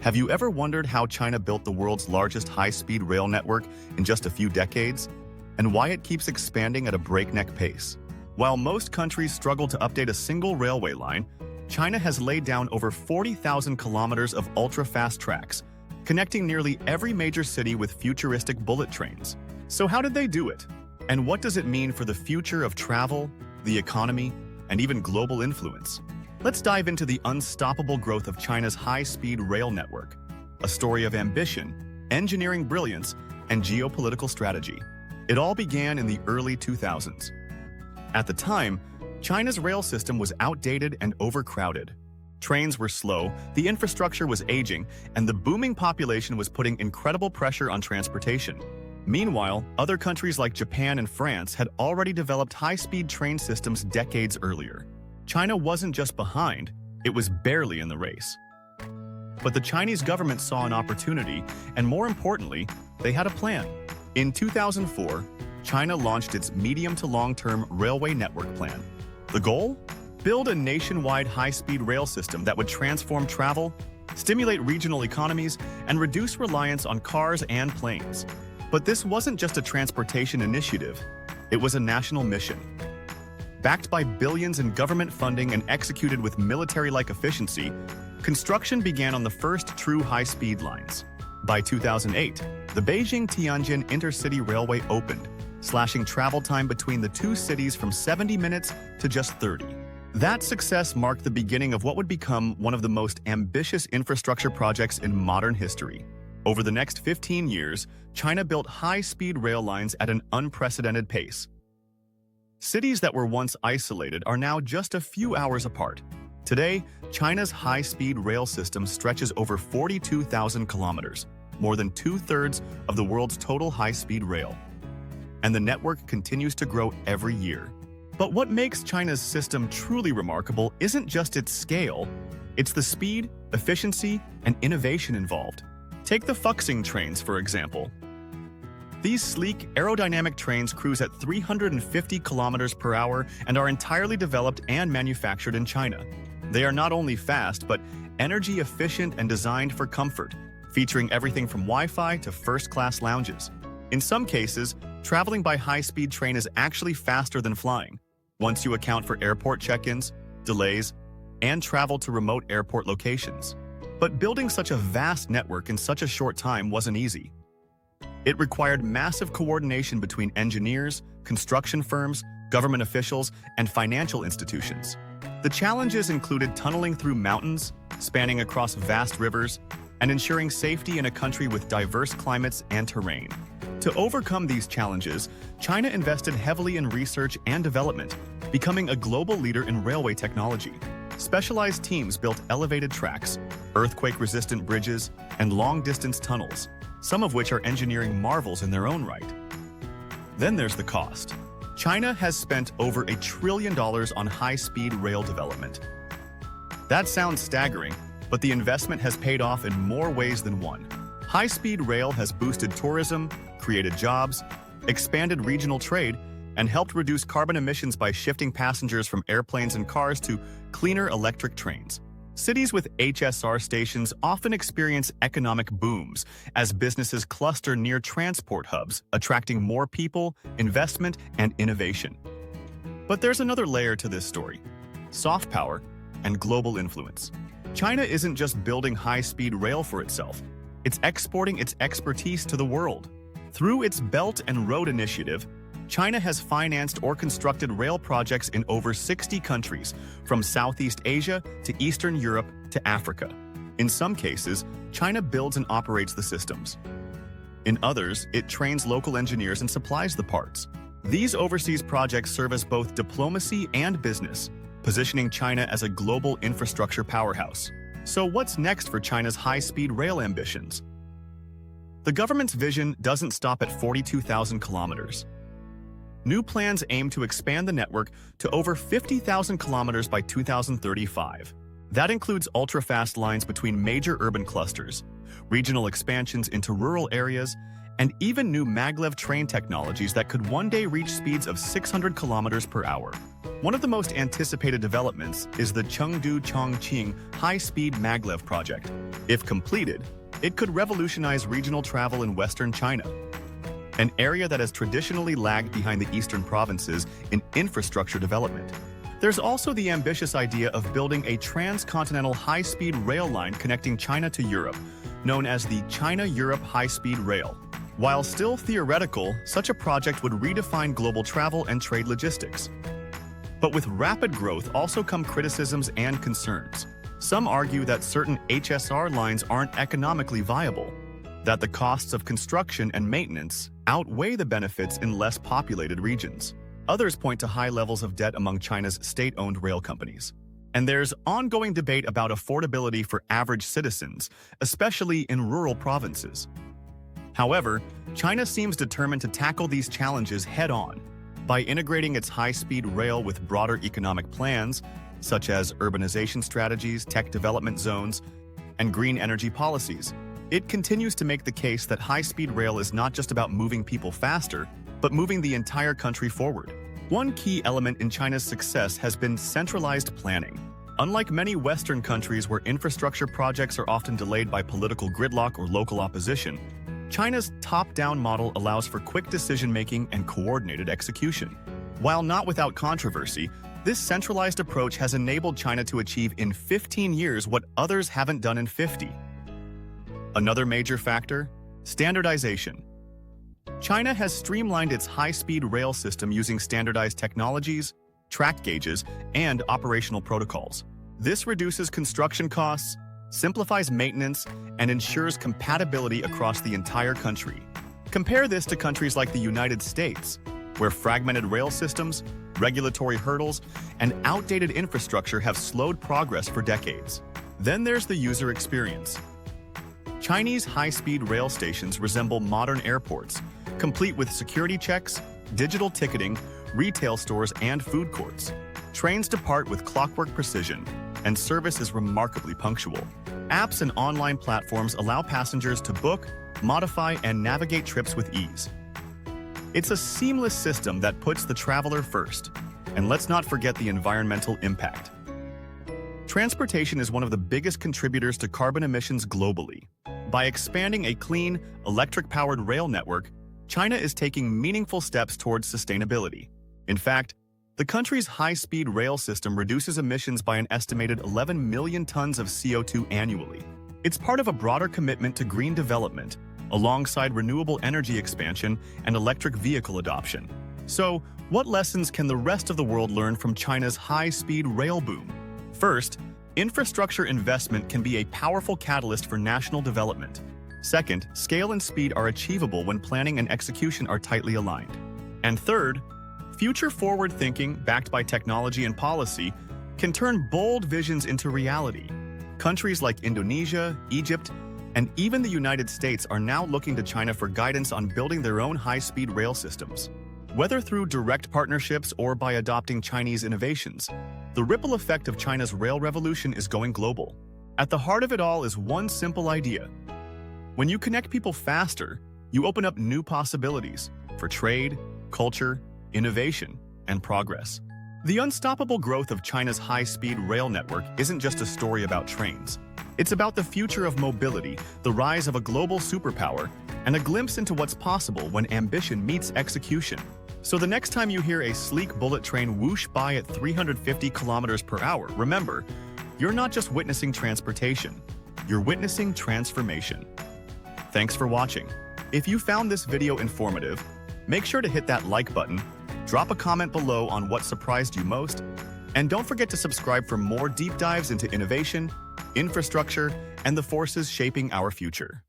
Have you ever wondered how China built the world's largest high-speed rail network in just a few decades, and why it keeps expanding at a breakneck pace? While most countries struggle to update a single railway line, China has laid down over 40,000 kilometers of ultra-fast tracks, connecting nearly every major city with futuristic bullet trains. So how did they do it? And what does it mean for the future of travel, the economy, and even global influence? Let's dive into the unstoppable growth of China's high-speed rail network, a story of ambition, engineering brilliance, and geopolitical strategy. It all began in the early 2000s. At the time, China's rail system was outdated and overcrowded. Trains were slow, the infrastructure was aging, and the booming population was putting incredible pressure on transportation. Meanwhile, other countries like Japan and France had already developed high-speed train systems decades earlier. China wasn't just behind, it was barely in the race. But the Chinese government saw an opportunity, and more importantly, they had a plan. In 2004, China launched its medium to long-term railway network plan. The goal? Build a nationwide high-speed rail system that would transform travel, stimulate regional economies, and reduce reliance on cars and planes. But this wasn't just a transportation initiative, it was a national mission. Backed by billions in government funding and executed with military-like efficiency, construction began on the first true high-speed lines. By 2008, the Beijing-Tianjin intercity railway opened, slashing travel time between the two cities from 70 minutes to just 30. That success marked the beginning of what would become one of the most ambitious infrastructure projects in modern history. Over the next 15 years, China built high-speed rail lines at an unprecedented pace. Cities that were once isolated are now just a few hours apart. Today, China's high-speed rail system stretches over 42,000 kilometers, more than two-thirds of the world's total high-speed rail. And the network continues to grow every year. But what makes China's system truly remarkable isn't just its scale, it's the speed, efficiency, and innovation involved. Take the Fuxing trains, for example. These sleek, aerodynamic trains cruise at 350 kilometers per hour and are entirely developed and manufactured in China. They are not only fast, but energy efficient and designed for comfort, featuring everything from Wi-Fi to first-class lounges. In some cases, traveling by high-speed train is actually faster than flying, once you account for airport check-ins, delays, and travel to remote airport locations. But building such a vast network in such a short time wasn't easy. It required massive coordination between engineers, construction firms, government officials, and financial institutions. The challenges included tunneling through mountains, spanning across vast rivers, and ensuring safety in a country with diverse climates and terrain. To overcome these challenges, China invested heavily in research and development, becoming a global leader in railway technology. Specialized teams built elevated tracks, earthquake-resistant bridges, and long-distance tunnels, some of which are engineering marvels in their own right. Then there's the cost. China has spent over $1 trillion on high-speed rail development. That sounds staggering, but the investment has paid off in more ways than one. High-speed rail has boosted tourism, created jobs, expanded regional trade, and helped reduce carbon emissions by shifting passengers from airplanes and cars to cleaner electric trains. Cities with HSR stations often experience economic booms as businesses cluster near transport hubs, attracting more people, investment, and innovation. But there's another layer to this story: soft power and global influence. China isn't just building high-speed rail for itself, it's exporting its expertise to the world. Through its Belt and Road Initiative, China has financed or constructed rail projects in over 60 countries, from Southeast Asia to Eastern Europe to Africa. In some cases, China builds and operates the systems. In others, it trains local engineers and supplies the parts. These overseas projects serve as both diplomacy and business, positioning China as a global infrastructure powerhouse. So what's next for China's high-speed rail ambitions? The government's vision doesn't stop at 42,000 kilometers. New plans aim to expand the network to over 50,000 kilometers by 2035. That includes ultra-fast lines between major urban clusters, regional expansions into rural areas, and even new maglev train technologies that could one day reach speeds of 600 kilometers per hour. One of the most anticipated developments is the Chengdu-Chongqing high-speed maglev project. If completed, it could revolutionize regional travel in western China, an area that has traditionally lagged behind the eastern provinces in infrastructure development. There's also the ambitious idea of building a transcontinental high-speed rail line connecting China to Europe, known as the China-Europe High-Speed Rail. While still theoretical, such a project would redefine global travel and trade logistics. But with rapid growth also come criticisms and concerns. Some argue that certain HSR lines aren't economically viable, that the costs of construction and maintenance outweigh the benefits in less populated regions. Others point to high levels of debt among China's state-owned rail companies. And there's ongoing debate about affordability for average citizens, especially in rural provinces. However, China seems determined to tackle these challenges head-on by integrating its high-speed rail with broader economic plans, such as urbanization strategies, tech development zones, and green energy policies. It continues to make the case that high-speed rail is not just about moving people faster, but moving the entire country forward. One key element in China's success has been centralized planning. Unlike many Western countries where infrastructure projects are often delayed by political gridlock or local opposition, China's top-down model allows for quick decision-making and coordinated execution. While not without controversy, this centralized approach has enabled China to achieve in 15 years what others haven't done in 50. Another major factor: standardization. China has streamlined its high-speed rail system using standardized technologies, track gauges, and operational protocols. This reduces construction costs, simplifies maintenance, and ensures compatibility across the entire country. Compare this to countries like the United States, where fragmented rail systems, regulatory hurdles, and outdated infrastructure have slowed progress for decades. Then there's the user experience. Chinese high-speed rail stations resemble modern airports, complete with security checks, digital ticketing, retail stores, and food courts. Trains depart with clockwork precision, and service is remarkably punctual. Apps and online platforms allow passengers to book, modify, and navigate trips with ease. It's a seamless system that puts the traveler first. And let's not forget the environmental impact. Transportation is one of the biggest contributors to carbon emissions globally. By expanding a clean, electric-powered rail network, China is taking meaningful steps towards sustainability. In fact, the country's high-speed rail system reduces emissions by an estimated 11 million tons of CO2 annually. It's part of a broader commitment to green development, alongside renewable energy expansion and electric vehicle adoption. So, what lessons can the rest of the world learn from China's high-speed rail boom? First, infrastructure investment can be a powerful catalyst for national development. Second, scale and speed are achievable when planning and execution are tightly aligned. And third, future-forward thinking, backed by technology and policy, can turn bold visions into reality. Countries like Indonesia, Egypt, and even the United States are now looking to China for guidance on building their own high-speed rail systems. Whether through direct partnerships or by adopting Chinese innovations, the ripple effect of China's rail revolution is going global. At the heart of it all is one simple idea. When you connect people faster, you open up new possibilities for trade, culture, innovation, and progress. The unstoppable growth of China's high-speed rail network isn't just a story about trains. It's about the future of mobility, the rise of a global superpower, and a glimpse into what's possible when ambition meets execution. So the next time you hear a sleek bullet train whoosh by at 350 kilometers per hour, remember, you're not just witnessing transportation, you're witnessing transformation. Thanks for watching. If you found this video informative, make sure to hit that like button, drop a comment below on what surprised you most, and don't forget to subscribe for more deep dives into innovation, infrastructure, and the forces shaping our future.